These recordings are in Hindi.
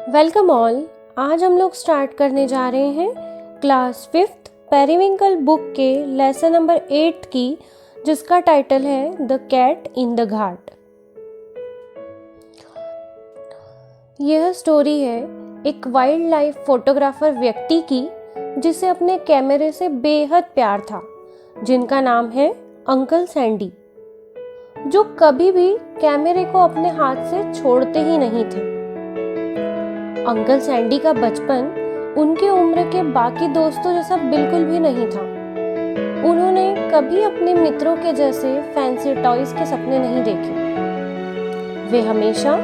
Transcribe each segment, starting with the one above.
Welcome all. आज हम लोग स्टार्ट करने जा रहे हैं क्लास 5th पेरिविंकल बुक के लेसन नंबर 8 की, जिसका टाइटल है द कैट इन द घाट। यह स्टोरी है एक वाइल्ड लाइफ फोटोग्राफर व्यक्ति की जिसे अपने कैमरे से बेहद प्यार था, जिनका नाम है अंकल सैंडी, जो कभी भी कैमरे को अपने हाथ से छोड़ते ही नहीं थे। अंकल सैंडी का बचपन उनके उम्र के बाकी दोस्तों जैसा बिल्कुल भी नहीं था। उन्होंने कभी अपने मित्रों के जैसे फैंसी टॉयज के सपने नहीं देखे। वे हमेशा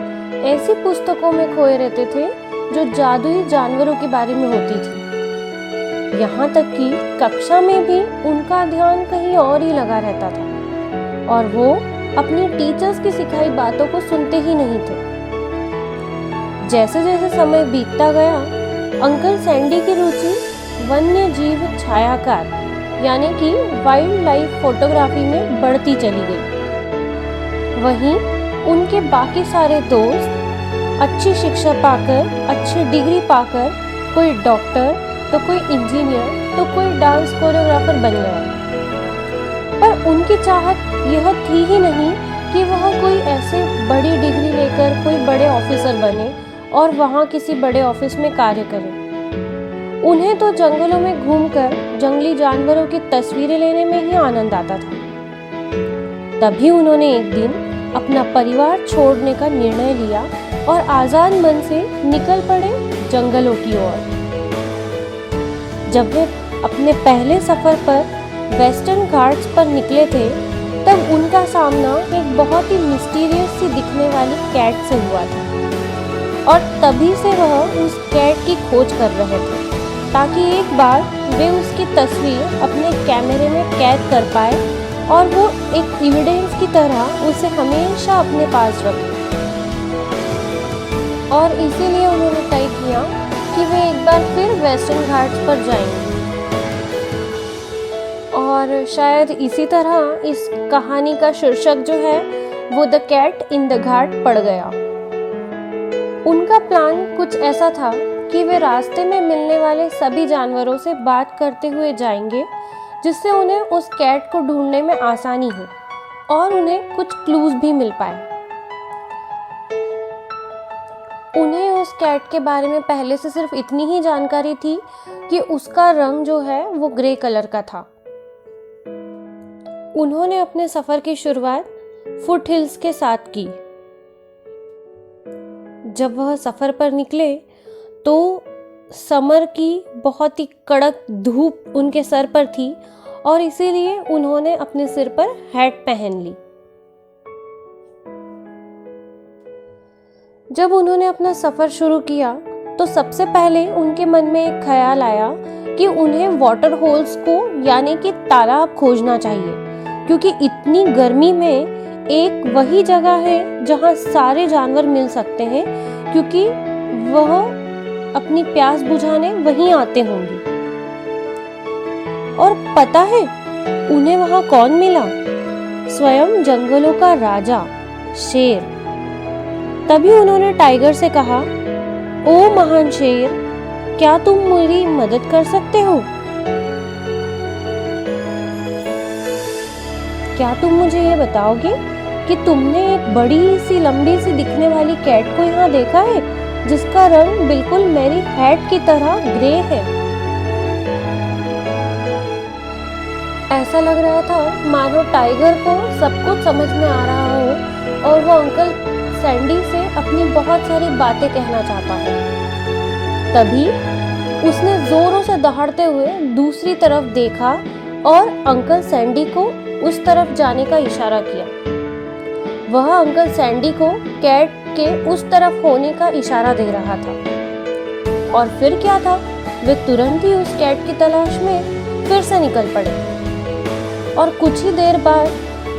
ऐसी पुस्तकों में खोए रहते थे जो जादुई जानवरों के बारे में होती थी। यहाँ तक कि कक्षा में भी उनका ध्यान कहीं और ही लगा रहता था और वो अपनी टीचर्स की सिखाई बातों को सुनते ही नहीं थे। जैसे जैसे समय बीतता गया, अंकल सैंडी की रुचि वन्य जीव छायाकार यानी कि वाइल्ड लाइफ फोटोग्राफी में बढ़ती चली गई। वहीं उनके बाकी सारे दोस्त अच्छी शिक्षा पाकर, अच्छी डिग्री पाकर कोई डॉक्टर, तो कोई इंजीनियर, तो कोई डांस कोरियोग्राफर बन गया। पर उनकी चाहत यह थी ही नहीं कि वह कोई ऐसे बड़ी डिग्री लेकर कोई बड़े ऑफिसर बने और वहाँ किसी बड़े ऑफिस में कार्य करें। उन्हें तो जंगलों में घूमकर जंगली जानवरों की तस्वीरें लेने में ही आनंद आता था। तभी उन्होंने एक दिन अपना परिवार छोड़ने का निर्णय लिया और आजाद मन से निकल पड़े जंगलों की ओर। जब वे अपने पहले सफर पर वेस्टर्न घाट्स पर निकले थे, तब उनका सामना एक बहुत ही मिस्टीरियस सी दिखने वाली कैट से हुआ था और तभी से वह उस कैट की खोज कर रहे थे ताकि एक बार वे उसकी तस्वीर अपने कैमरे में कैद कर पाए और वो एक एविडेंस की तरह उसे हमेशा अपने पास रखें। और इसीलिए उन्होंने तय किया कि वे एक बार फिर वेस्टर्न घाट्स पर जाएंगे। और शायद इसी तरह इस कहानी का शीर्षक जो है वो द कैट इन द घाट पड़ गया। उनका प्लान कुछ ऐसा था कि वे रास्ते में मिलने वाले सभी जानवरों से बात करते हुए जाएंगे, जिससे उन्हें उस कैट को ढूंढने में आसानी हो और उन्हें कुछ क्लूज भी मिल पाए। उन्हें उस कैट के बारे में पहले से सिर्फ इतनी ही जानकारी थी कि उसका रंग जो है वो ग्रे कलर का था। उन्होंने अपने सफर की शुरुआत फुट हिल्स के साथ की। जब वह सफर पर निकले तो समर की बहुत ही कड़क धूप उनके सर पर थी और इसीलिए उन्होंने अपने सिर पर हैट पहन ली। जब उन्होंने अपना सफर शुरू किया तो सबसे पहले उनके मन में एक ख्याल आया कि उन्हें वाटर होल्स को यानी कि तालाब खोजना चाहिए, क्योंकि इतनी गर्मी में एक वही जगह है जहां सारे जानवर मिल सकते हैं, क्योंकि वह अपनी प्यास बुझाने वहीं आते होंगे। और पता है उन्हें वहां कौन मिला? स्वयं जंगलों का राजा शेर। तभी उन्होंने टाइगर से कहा, ओ महान शेर, क्या तुम मेरी मदद कर सकते हो? क्या तुम मुझे ये बताओगे कि तुमने एक बड़ी सी लंबी सी दिखने वाली कैट को यहाँ देखा है, जिसका रंग बिल्कुल मेरी हैट की तरह ग्रे है? ऐसा लग रहा था मानो टाइगर को सब कुछ समझ में आ रहा हो और वो अंकल सैंडी से अपनी बहुत सारी बातें कहना चाहता हो। तभी उसने जोरों से दहाड़ते हुए दूसरी तरफ देखा और अंकल सैंडी को उस तरफ जाने का इशारा किया। वह अंकल सैंडी को कैट के उस तरफ होने का इशारा दे रहा था। और फिर क्या था, वे तुरंत ही उस कैट की तलाश में फिर से निकल पड़े। और कुछ ही देर बाद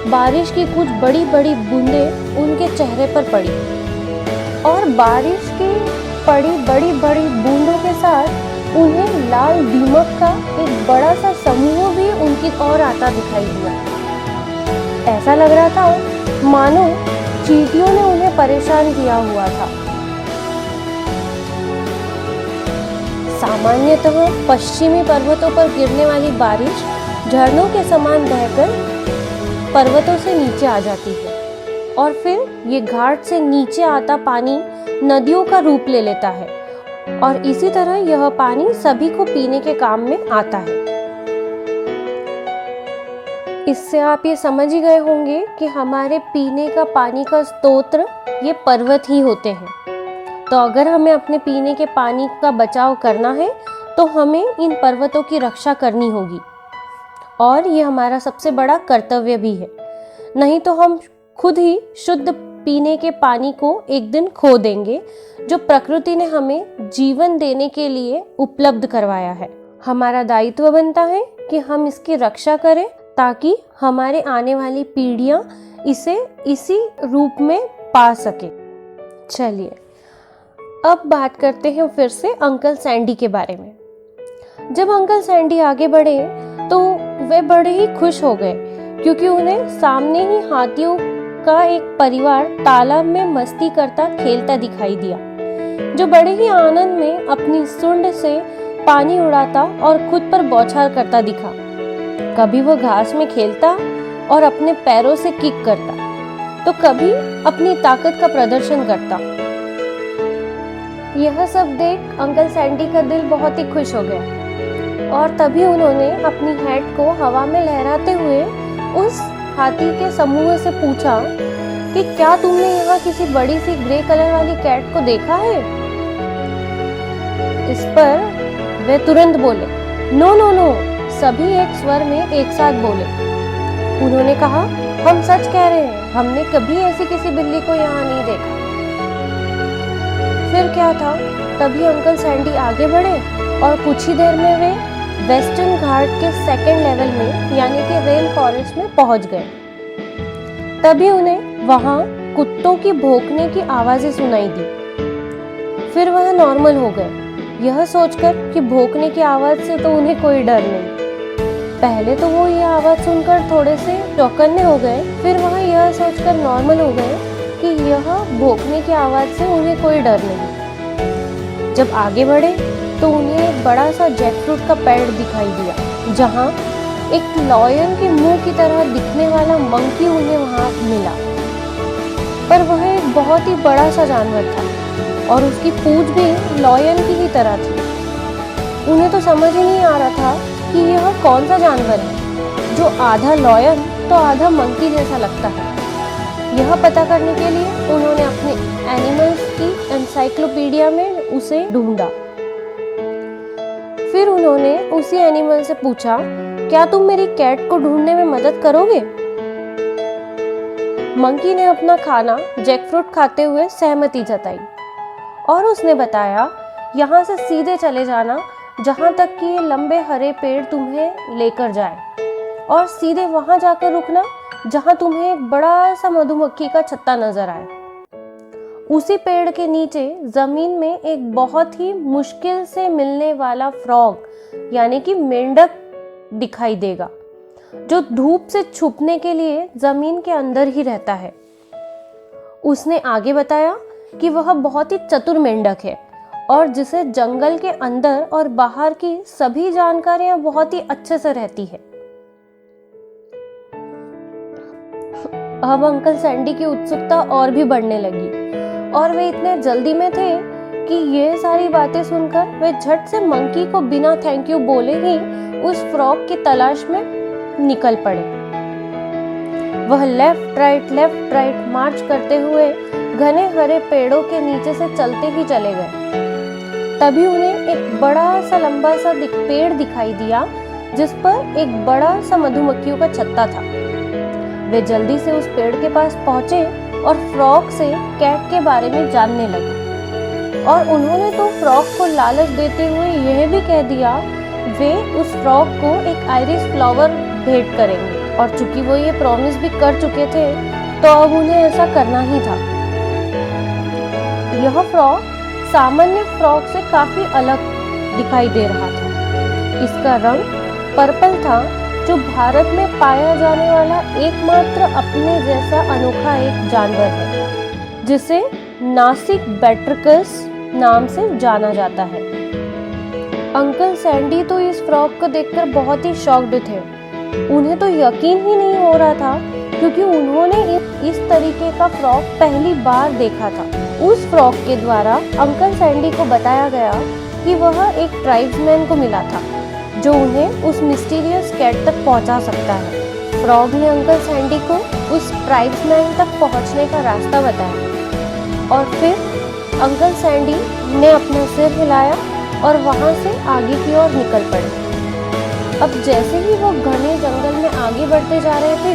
बारिश की कुछ बड़ी बड़ी बूंदें उनके चेहरे पर पड़ी और बारिश की पड़ी बड़ी बड़ी बूंदों के साथ उन्हें लाल दीमक का एक बड़ा सा समूह भी उनकी ओर आता दिखाई दिया। ऐसा लग रहा था मानो चींटियों ने उन्हें परेशान किया हुआ था। सामान्यतः पश्चिमी पर्वतों पर गिरने वाली बारिश झरनों के समान बहकर पर्वतों से नीचे आ जाती है और फिर ये घाट से नीचे आता पानी नदियों का रूप ले लेता है और इसी तरह यह पानी सभी को पीने के काम में आता है। इससे आप ये समझ ही गए होंगे कि हमारे पीने का पानी का स्रोत ये पर्वत ही होते हैं। तो अगर हमें अपने पीने के पानी का बचाव करना है तो हमें इन पर्वतों की रक्षा करनी होगी और ये हमारा सबसे बड़ा कर्तव्य भी है, नहीं तो हम खुद ही शुद्ध पीने के पानी को एक दिन खो देंगे जो प्रकृति ने हमें जीवन देने के लिए उपलब्ध करवाया है। हमारा दायित्व बनता है कि हम इसकी रक्षा करें ताकि हमारे आने वाली पीढ़ियां इसे इसी रूप में पा सके। चलिए अब बात करते हैं फिर से अंकल सैंडी के बारे में। जब अंकल सैंडी आगे बढ़े तो वे बड़े ही खुश हो गए क्योंकि उन्हें सामने ही हाथियों का एक परिवार तालाब में मस्ती करता खेलता दिखाई दिया, जो बड़े ही आनंद में अपनी सूंड से पानी उड़ाता और खुद पर बौछार करता दिखा। कभी वो घास में खेलता और अपने पैरों से किक करता, तो कभी अपनी ताकत का प्रदर्शन करता। यह सब देख अंकल सैंडी का दिल बहुत ही खुश हो गया और तभी उन्होंने अपनी हेड को हवा में लहराते हुए उस हाथी के समूह से पूछा कि क्या तुमने यहाँ किसी बड़ी सी ग्रे कलर वाली कैट को देखा है? इस पर वे तुरंत बोले, नो नो नो, सभी एक स्वर में एक साथ बोले। उन्होंने कहा, हम सच कह रहे हैं, हमने कभी ऐसी किसी बिल्ली को यहाँ नहीं देखा। फिर क्या था, तभी अंकल सैंडी आगे बढ़े और कुछ ही देर में वे वेस्टर्न घाट के सेकेंड लेवल में यानी कि रेन फॉरेस्ट में पहुंच गए। तभी उन्हें वहां कुत्तों की भौंकने की आवाजें सुनाई दी। फिर वह नॉर्मल हो गए, यह सोचकर कि भौंकने की आवाज से तो उन्हें कोई डर नहीं। पहले तो वो यह आवाज सुनकर थोड़े से चौकन्ने हो गए, फिर वह यह सोचकर नॉर्मल हो गए कि यह भौंकने की आवाज से उन्हें कोई डर नहीं। जब आगे बढ़े तो उन्हें एक बड़ा सा जैकफ्रूट का पेड़ दिखाई दिया, जहाँ एक लॉयन के मुंह की तरह दिखने वाला मंकी उन्हें वहाँ मिला। पर वह एक बहुत ही बड़ा सा जानवर था और उसकी पूंछ भी लॉयन की ही तरह थी। उन्हें तो समझ ही नहीं आ रहा था कि यह कौन सा जानवर है जो आधा लॉयन तो आधा मंकी जैसा लगता है। यह पता करने के लिए उन्होंने अपने एनिमल्स की एनसाइक्लोपीडिया में उसे ढूंढा। फिर उन्होंने उसी एनिमल से पूछा, क्या तुम मेरी कैट को ढूंढने में मदद करोगे? मंकी ने अपना खाना जैकफ्रूट खाते हुए सहमति जताई और उसने बताया, यहाँ से सीधे चले जाना जहाँ तक कि ये लंबे हरे पेड़ तुम्हें लेकर जाए और सीधे वहां जाकर रुकना जहाँ तुम्हें एक बड़ा सा मधुमक्खी का छत्ता नजर आए। उसी पेड़ के नीचे जमीन में एक बहुत ही मुश्किल से मिलने वाला फ्रॉग यानी कि मेंढक दिखाई देगा, जो धूप से छुपने के लिए जमीन के अंदर ही रहता है। उसने आगे बताया कि वह बहुत ही चतुर मेंढक है और जिसे जंगल के अंदर और बाहर की सभी जानकारियां बहुत ही अच्छे से रहती है। अब अंकल सैंडी की उत्सुकता और भी बढ़ने लगी और वे इतने जल्दी में थे कि ये सारी बातें सुनकर वे झट से मंकी को बिना थैंक यू बोले ही उस फ्रॉग की तलाश में निकल पड़े। वह लेफ्ट राइट मार्च करते हुए घने हरे पेड़ों के नीचे से चलते ही चले गए। तभी उन्हें एक बड़ा सा लंबा सा पेड़ दिखाई दिया जिस पर एक बड़ा सा मधुमक्खियों का छत्ता था। वे जल्दी से उस पेड़ के पास पहुंचे और फ्रॉग से कैट के बारे में जानने लगे और उन्होंने तो फ्रॉग को लालच देते हुए यह भी कह दिया वे उस फ्रॉग को एक आयरिश फ्लावर भेंट करेंगे और चूंकि वो ये प्रॉमिस भी कर चुके थे तो अब उन्हें ऐसा करना ही था। यह फ्रॉग सामान्य फ्रॉग से काफी अलग दिखाई दे रहा था। इसका रंग पर्पल था जो भारत में पाया जाने वाला एकमात्र अपने जैसा अनोखा एक जानवर है जिसे नासिक बैट्रिकस नाम से जाना जाता है। अंकल सैंडी तो इस फ्रॉक को देखकर बहुत ही शॉक्ड थे। उन्हें तो यकीन ही नहीं हो रहा था, क्योंकि उन्होंने इस तरीके का फ्रॉक पहली बार देखा था। उस फ्रॉक के द्वारा अंकल सैंडी को बताया गया कि वह एक ट्राइब्समैन को मिला था, जो उन्हें उस मिस्टीरियस कैट तक पहुंचा सकता है। फ्रॉग ने अंकल सैंडी को उस ट्राइब्समैन तक पहुंचने का रास्ता बताया, और फिर अंकल सैंडी ने अपना सिर हिलाया और वहां से आगे की ओर निकल पड़े। अब जैसे ही वो घने जंगल में आगे बढ़ते जा रहे थे,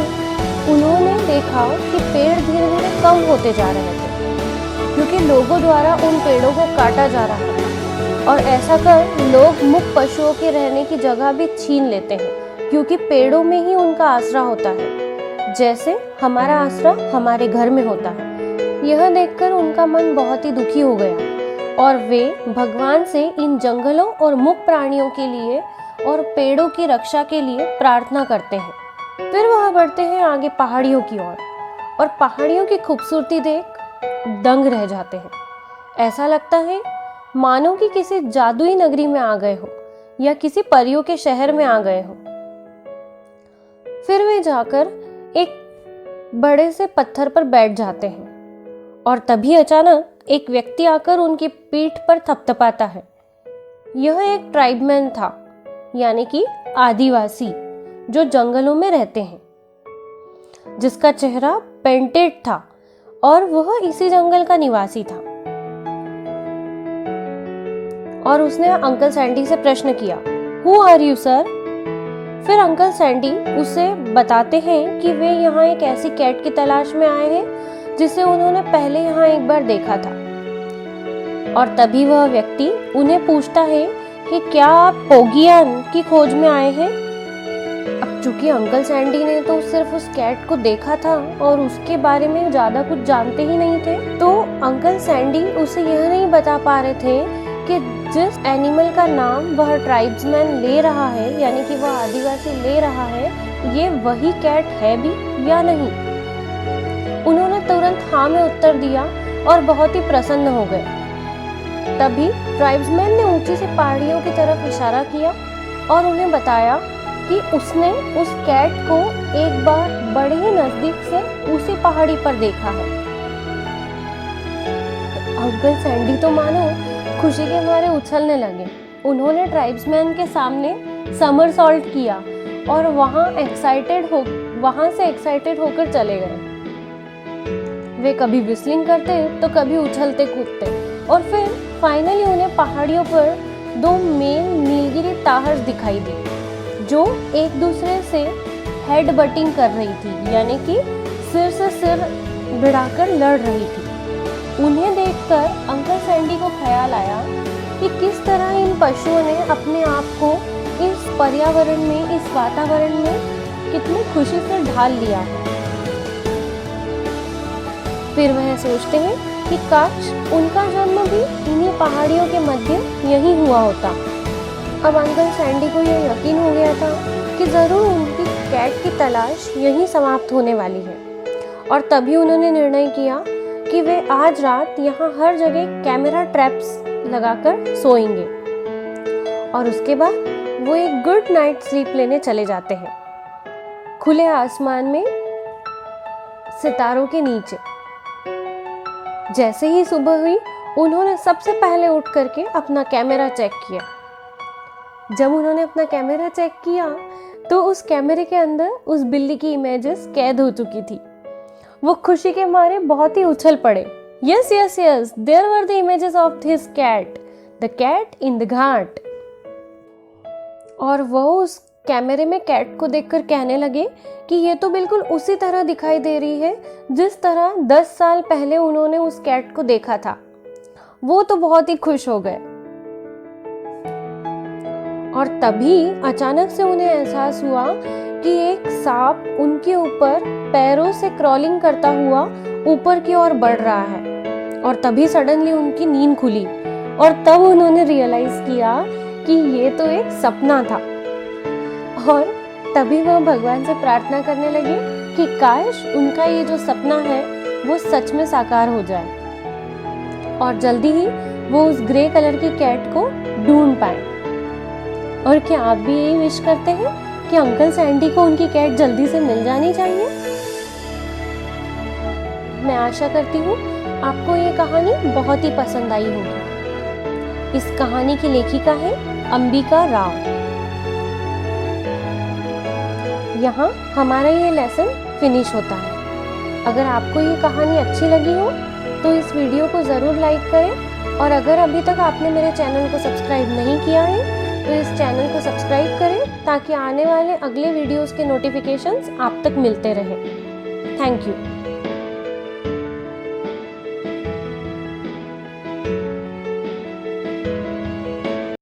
उन्होंने देखा कि पेड़ धीरे धीरे कम होते जा रहे थे, क्योंकि लोगों द्वारा उन पेड़ों को काटा जा रहा था। और ऐसा कर लोग मुक्त पशुओं के रहने की जगह भी छीन लेते हैं, क्योंकि पेड़ों में ही उनका आसरा होता है, जैसे हमारा आसरा हमारे घर में होता है। यह देखकर उनका मन बहुत ही दुखी हो गया और वे भगवान से इन जंगलों और मुक्त प्राणियों के लिए और पेड़ों की रक्षा के लिए प्रार्थना करते हैं। फिर वह बढ़ते हैं आगे पहाड़ियों की ओर, और पहाड़ियों की खूबसूरती देख दंग रह जाते हैं। ऐसा लगता है मानो कि किसी जादुई नगरी में आ गए हो या किसी परियों के शहर में आ गए हो। फिर वे जाकर एक बड़े से पत्थर पर बैठ जाते हैं, और तभी अचानक एक व्यक्ति आकर उनकी पीठ पर थपथपाता है। यह एक ट्राइबमैन था, यानी कि आदिवासी, जो जंगलों में रहते हैं, जिसका चेहरा पेंटेड था और वह इसी जंगल का निवासी था। और उसने अंकल सैंडी से प्रश्न किया, हु आर यू सर? फिर अंकल सैंडी उसे बताते हैं कि वे यहाँ एक ऐसी कैट की तलाश में आए हैं जिसे उन्होंने पहले यहाँ एक बार देखा था। और तभी वह व्यक्ति उन्हें पूछता है कि क्या आप पोगियान की खोज में आए हैं? अब चूंकि अंकल सैंडी ने तो सिर्फ उस कैट को देखा था और उसके बारे में ज्यादा कुछ जानते ही नहीं थे, तो अंकल सैंडी उसे यह नहीं बता पा रहे थे कि जिस एनिमल का नाम वह ट्राइब्समैन ले रहा है, यानी कि वह आदिवासी ले रहा है, ये वही कैट है भी या नहीं। उन्होंने तुरंत हाँ में उत्तर दिया और बहुत ही प्रसन्न हो गए। तभी ट्राइब्समैन ने ऊंची से पहाड़ियों की तरफ इशारा किया और उन्हें बताया कि उसने उस कैट को एक बार बड़े ही नजदीक से उसी पहाड़ी पर देखा है। अंकल सैंडी तो मानो खुशी के मारे उछलने लगे। उन्होंने ट्राइब्समैन के सामने समरसॉल्ट किया और वहां से एक्साइटेड होकर चले गए। वे कभी विस्लिंग करते तो कभी उछलते कूदते, और फिर फाइनली उन्हें पहाड़ियों पर दो मेल नीलगिरी ताहर दिखाई दी, जो एक दूसरे से हेड बटिंग कर रही थी, यानी कि सिर से सिर भिड़ाकर लड़ रही थी। उन्हें देखकर अंकल सैंडी को ख्याल आया कि किस तरह इन पशुओं ने अपने आप को इस पर्यावरण में, इस वातावरण में कितनी खुशी से ढाल लिया है। फिर वह सोचते हैं कि काश उनका जन्म भी इन्हीं पहाड़ियों के मध्य यही हुआ होता। अब अंकल सैंडी को यह यकीन हो गया था कि जरूर उनकी कैट की तलाश यहीं समाप्त होने वाली है, और तभी उन्होंने निर्णय किया कि वे आज रात यहाँ हर जगह कैमरा ट्रैप्स लगाकर सोएंगे, और उसके बाद वो एक गुड नाइट स्लीप लेने चले जाते हैं खुले आसमान में, सितारों के नीचे। जैसे ही सुबह हुई, उन्होंने सबसे पहले उठ करके अपना कैमरा चेक किया। जब उन्होंने अपना कैमरा चेक किया तो उस कैमरे के अंदर उस बिल्ली की इमेजेस कैद हो चुकी थी। वो खुशी के मारे बहुत ही उछल पड़े। Yes yes yes, there were the images of his cat, the cat in the ghat. और वो उस कैमरे में कैट को देखकर कहने लगे कि ये तो बिल्कुल उसी तरह दिखाई दे रही है जिस तरह 10 साल पहले उन्होंने उस कैट को देखा था। वो तो बहुत ही खुश हो गए। और तभी अचानक से उन्हें एहसास हुआ कि एक सांप उनके ऊपर पैरों से क्रॉलिंग करता हुआ ऊपर की ओर बढ़ रहा है। और तभी सडनली उनकी नींद खुली और तब उन्होंने रियलाइज किया कि ये तो एक सपना था। और तभी वह भगवान से प्रार्थना करने लगे कि काश उनका ये जो सपना है वो सच में साकार हो जाए और जल्दी ही वो उस ग्रे कलर की कैट को ढूंढ पाए। और क्या आप भी यही विश करते हैं कि अंकल सैंडी को उनकी कैट जल्दी से मिल जानी चाहिए? मैं आशा करती हूँ आपको ये कहानी बहुत ही पसंद आई होगी। इस कहानी की लेखिका है अंबिका राव। यहाँ हमारा ये लेसन फिनिश होता है। अगर आपको ये कहानी अच्छी लगी हो तो इस वीडियो को ज़रूर लाइक करें, और अगर अभी तक आपने मेरे चैनल को सब्सक्राइब नहीं किया है तो इस चैनल को सब्सक्राइब करें ताकि आने वाले अगले वीडियोस के नोटिफिकेशंस आप तक मिलते रहें। Thank you.